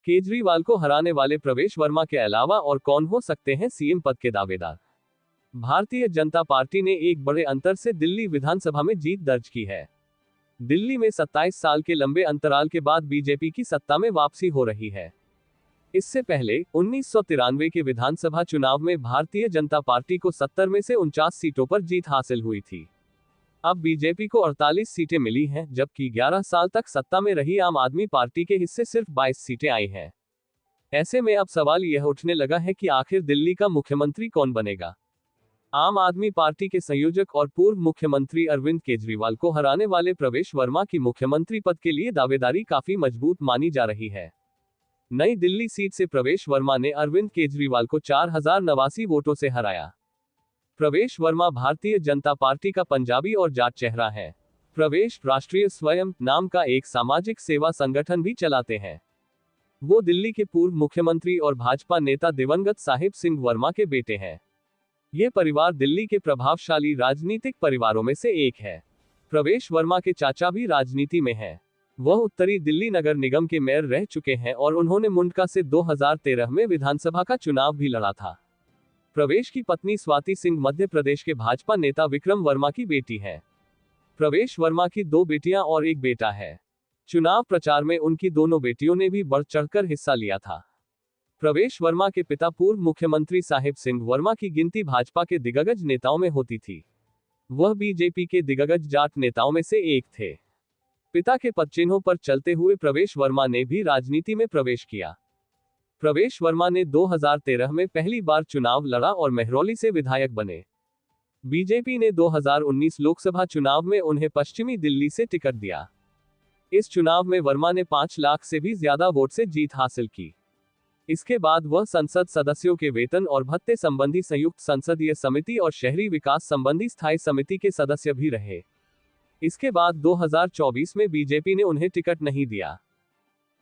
केजरीवाल को हराने वाले प्रवेश वर्मा के अलावा और कौन हो सकते हैं सीएम पद के दावेदार? भारतीय जनता पार्टी ने एक बड़े अंतर से दिल्ली विधानसभा में जीत दर्ज की है। दिल्ली में 27 साल के लंबे अंतराल के बाद बीजेपी की सत्ता में वापसी हो रही है। इससे पहले 1993 के विधानसभा चुनाव में भारतीय जनता पार्टी को 70 में से 49 सीटों पर जीत हासिल हुई थी। अब बीजेपी को 48 सीटें मिली हैं, जबकि 11 साल तक सत्ता में रही आम आदमी पार्टी के हिस्से सिर्फ 22 सीटें आई हैं। ऐसे में अब सवाल यह उठने लगा है कि आखिर दिल्ली का मुख्यमंत्री कौन बनेगा? आम आदमी पार्टी के संयोजक और पूर्व मुख्यमंत्री अरविंद केजरीवाल को हराने वाले प्रवेश वर्मा की मुख्यमंत्री पद के लिए दावेदारी काफी मजबूत मानी जा रही है। नई दिल्ली सीट से प्रवेश वर्मा ने अरविंद केजरीवाल को 4089 वोटों से हराया। प्रवेश वर्मा भारतीय जनता पार्टी का पंजाबी और जाट चेहरा है। प्रवेश राष्ट्रीय स्वयं नाम का एक सामाजिक सेवा संगठन भी चलाते हैं। वो दिल्ली के पूर्व मुख्यमंत्री और भाजपा नेता दिवंगत साहिब सिंह वर्मा के बेटे हैं। ये परिवार दिल्ली के प्रभावशाली राजनीतिक परिवारों में से एक है। प्रवेश वर्मा के चाचा भी राजनीति में हैं। वह उत्तरी दिल्ली नगर निगम के मेयर रह चुके हैं और उन्होंने मुंडका से 2013 में विधानसभा का चुनाव भी लड़ा था। प्रवेश की पत्नी स्वाति सिंह मध्य प्रदेश के भाजपा नेता विक्रम वर्मा की बेटी है। प्रवेश वर्मा की 2 बेटियां और एक बेटा है। चुनाव प्रचार में उनकी दोनों बेटियों ने भी बढ़ चढ़कर हिस्सा लिया था। प्रवेश वर्मा के पिता पूर्व मुख्यमंत्री साहिब सिंह वर्मा की गिनती भाजपा के दिग्गज नेताओं में होती थी। वह बीजेपी के दिग्गज जाट नेताओं में से एक थे। पिता के पदचिन्हों पर चलते हुए प्रवेश वर्मा ने भी राजनीति में प्रवेश किया। प्रवेश वर्मा ने 2013 में पहली बार चुनाव लड़ा और महरौली से विधायक बने। बीजेपी ने 2019 लोकसभा चुनाव में उन्हें पश्चिमी दिल्ली से टिकट दिया। इस चुनाव में वर्मा ने 5 लाख से भी ज्यादा वोट से जीत हासिल की। इसके बाद वह संसद सदस्यों के वेतन और भत्ते संबंधी संयुक्त संसदीय समिति और शहरी विकास संबंधी स्थायी समिति के सदस्य भी रहे। इसके बाद 2024 में बीजेपी ने उन्हें टिकट नहीं दिया।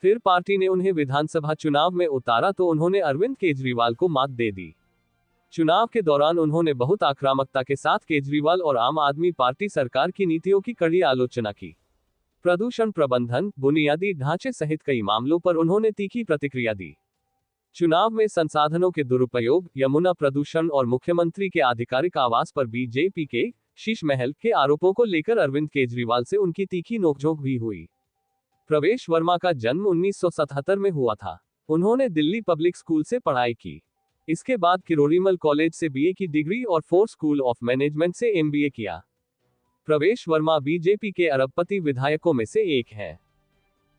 फिर पार्टी ने उन्हें विधानसभा चुनाव में उतारा तो उन्होंने अरविंद केजरीवाल को मात दे दी। चुनाव के दौरान उन्होंने बहुत आक्रामकता के साथ केजरीवाल और आम आदमी पार्टी सरकार की नीतियों की कड़ी आलोचना की। प्रदूषण प्रबंधन, बुनियादी ढांचे सहित कई मामलों पर उन्होंने तीखी प्रतिक्रिया दी। चुनाव में संसाधनों के दुरुपयोग, यमुना प्रदूषण और मुख्यमंत्री के आधिकारिक आवास पर बीजेपी के शीश महल के आरोपों को लेकर अरविंद केजरीवाल से उनकी तीखी नोकझोंक भी हुई। प्रवेश वर्मा का जन्म 1977 में हुआ था। उन्होंने दिल्ली पब्लिक स्कूल से पढ़ाई की। इसके बाद किरोड़ीमल कॉलेज से बीए की डिग्री और फोर्ड स्कूल ऑफ मैनेजमेंट से एमबीए किया। प्रवेश वर्मा बीजेपी के अरबपति विधायकों में से एक हैं।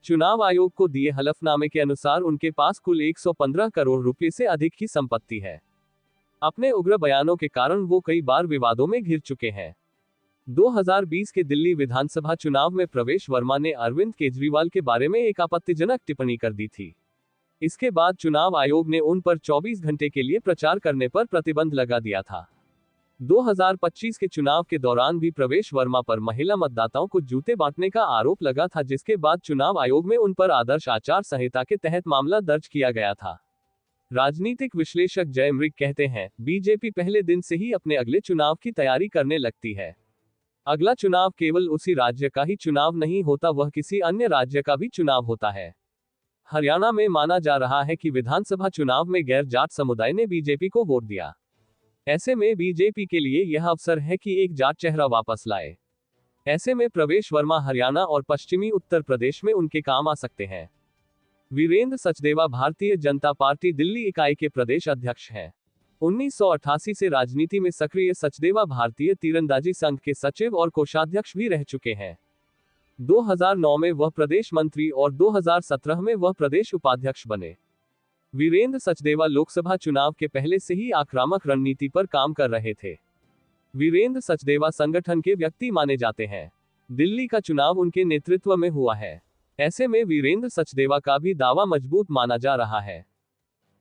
चुनाव आयोग को दिए हलफनामे के अनुसार उनके पास कुल 115 करोड़ रुपए से अधिक की संपत्ति है। अपने उग्र बयानों के कारण वो कई बार विवादों में घिर चुके हैं। 2020 के दिल्ली विधानसभा चुनाव में प्रवेश वर्मा ने अरविंद केजरीवाल के बारे में एक आपत्तिजनक टिप्पणी कर दी थी। इसके बाद चुनाव आयोग ने उन पर 24 घंटे के लिए प्रचार करने पर प्रतिबंध लगा दिया था। 2025 के चुनाव के दौरान भी प्रवेश वर्मा पर महिला मतदाताओं को जूते बांटने का आरोप लगा था, जिसके बाद चुनाव आयोग में उन पर आदर्श आचार संहिता के तहत मामला दर्ज किया गया था। राजनीतिक विश्लेषक जय मृग कहते हैं, बीजेपी पहले दिन से ही अपने अगले चुनाव की तैयारी करने लगती है। अगला चुनाव केवल उसी राज्य का ही चुनाव नहीं होता, वह किसी अन्य राज्य का भी चुनाव होता है। हरियाणा में माना जा रहा है कि विधानसभा चुनाव में गैर जाट समुदाय ने बीजेपी को वोट दिया। ऐसे में बीजेपी के लिए यह अवसर है कि एक जाट चेहरा वापस लाए। ऐसे में प्रवेश वर्मा हरियाणा और पश्चिमी उत्तर प्रदेश में उनके काम आ सकते हैं। वीरेंद्र सचदेवा भारतीय जनता पार्टी दिल्ली इकाई के प्रदेश अध्यक्ष हैं। 1988 से राजनीति में सक्रिय सचदेवा भारतीय तीरंदाजी संघ के सचिव और कोषाध्यक्ष भी रह चुके हैं। 2009 में वह प्रदेश मंत्री और 2017 में वह प्रदेश उपाध्यक्ष बने। वीरेंद्र सचदेवा लोकसभा चुनाव के पहले से ही आक्रामक रणनीति पर काम कर रहे थे। वीरेंद्र सचदेवा संगठन के व्यक्ति माने जाते हैं। दिल्ली का चुनाव उनके नेतृत्व में हुआ है। ऐसे में वीरेंद्र सचदेवा का भी दावा मजबूत माना जा रहा है।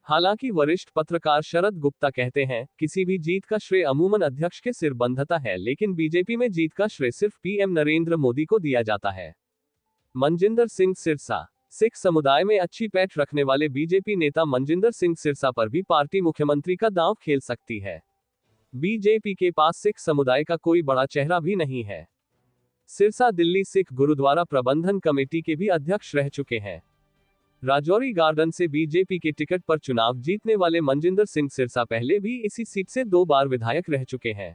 हालांकि वरिष्ठ पत्रकार शरद गुप्ता कहते हैं, किसी भी जीत का श्रेय अमूमन अध्यक्ष के सिर बंधता है, लेकिन बीजेपी में जीत का श्रेय सिर्फ पीएम नरेंद्र मोदी को दिया जाता है। मनजिंदर सिंह सिरसा। सिख समुदाय में अच्छी पैठ रखने वाले बीजेपी नेता मनजिंदर सिंह सिरसा पर भी पार्टी मुख्यमंत्री का दांव खेल सकती है। बीजेपी के पास सिख समुदाय का कोई बड़ा चेहरा भी नहीं है। सिरसा दिल्ली सिख गुरुद्वारा प्रबंधन कमेटी के भी अध्यक्ष रह चुके हैं। राजौरी गार्डन से बीजेपी के टिकट पर चुनाव जीतने वाले मनजिंदर सिंह सिरसा पहले भी इसी सीट से 2 बार विधायक रह चुके हैं।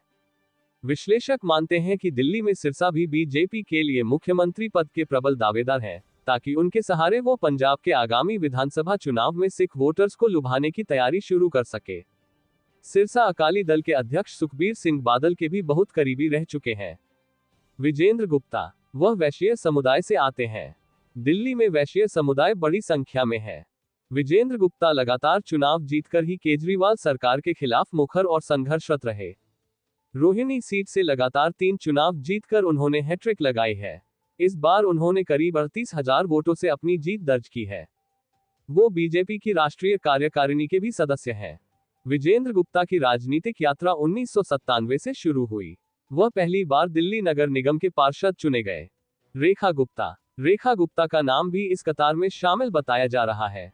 विश्लेषक मानते हैं कि दिल्ली में सिरसा भी बीजेपी के लिए मुख्यमंत्री पद के प्रबल दावेदार हैं, ताकि उनके सहारे वो पंजाब के आगामी विधानसभा चुनाव में सिख वोटर्स को लुभाने की तैयारी शुरू कर सके। सिरसा अकाली दल के अध्यक्ष सुखबीर सिंह बादल के भी बहुत करीबी रह चुके हैं। विजेंद्र गुप्ता, वह वैश्य समुदाय से आते हैं। दिल्ली में वैश्य समुदाय बड़ी संख्या में है। विजेंद्र गुप्ता लगातार चुनाव जीतकर ही केजरीवाल सरकार के खिलाफ मुखर और संघर्षरत रहे। रोहिणी सीट से लगातार 3 चुनाव जीतकर उन्होंने हैट्रिक लगाई है। इस बार उन्होंने करीब 38,000 वोटों से अपनी जीत दर्ज की है। वो बीजेपी की राष्ट्रीय कार्यकारिणी के भी सदस्य हैं। विजेंद्र गुप्ता की राजनीतिक यात्रा 1997 से शुरू हुई। वह पहली बार दिल्ली नगर निगम के पार्षद चुने गए। रेखा गुप्ता का नाम भी इस कतार में शामिल बताया जा रहा है।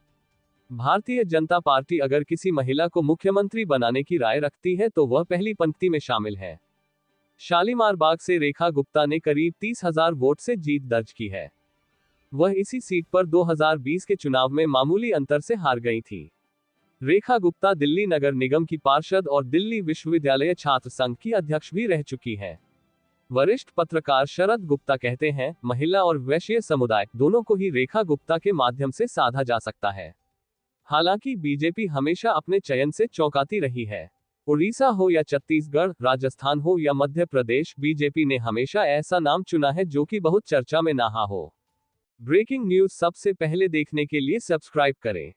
भारतीय जनता पार्टी अगर किसी महिला को मुख्यमंत्री बनाने की राय रखती है तो वह पहली पंक्ति में शामिल है। शालीमार बाग से रेखा गुप्ता ने करीब 30,000 वोट से जीत दर्ज की है। वह इसी सीट पर 2020 के चुनाव में मामूली अंतर से हार गई थी। रेखा गुप्ता दिल्ली नगर निगम की पार्षद और दिल्ली विश्वविद्यालय छात्र संघ की अध्यक्ष भी रह चुकी हैं। वरिष्ठ पत्रकार शरद गुप्ता कहते हैं, महिला और वैश्य समुदाय दोनों को ही रेखा गुप्ता के माध्यम से साधा जा सकता है। हालांकि बीजेपी हमेशा अपने चयन से चौंकाती रही है। उड़ीसा हो या छत्तीसगढ़, राजस्थान हो या मध्य प्रदेश, बीजेपी ने हमेशा ऐसा नाम चुना है जो कि बहुत चर्चा में ना हो। ब्रेकिंग न्यूज सबसे पहले देखने के लिए सब्सक्राइब करें।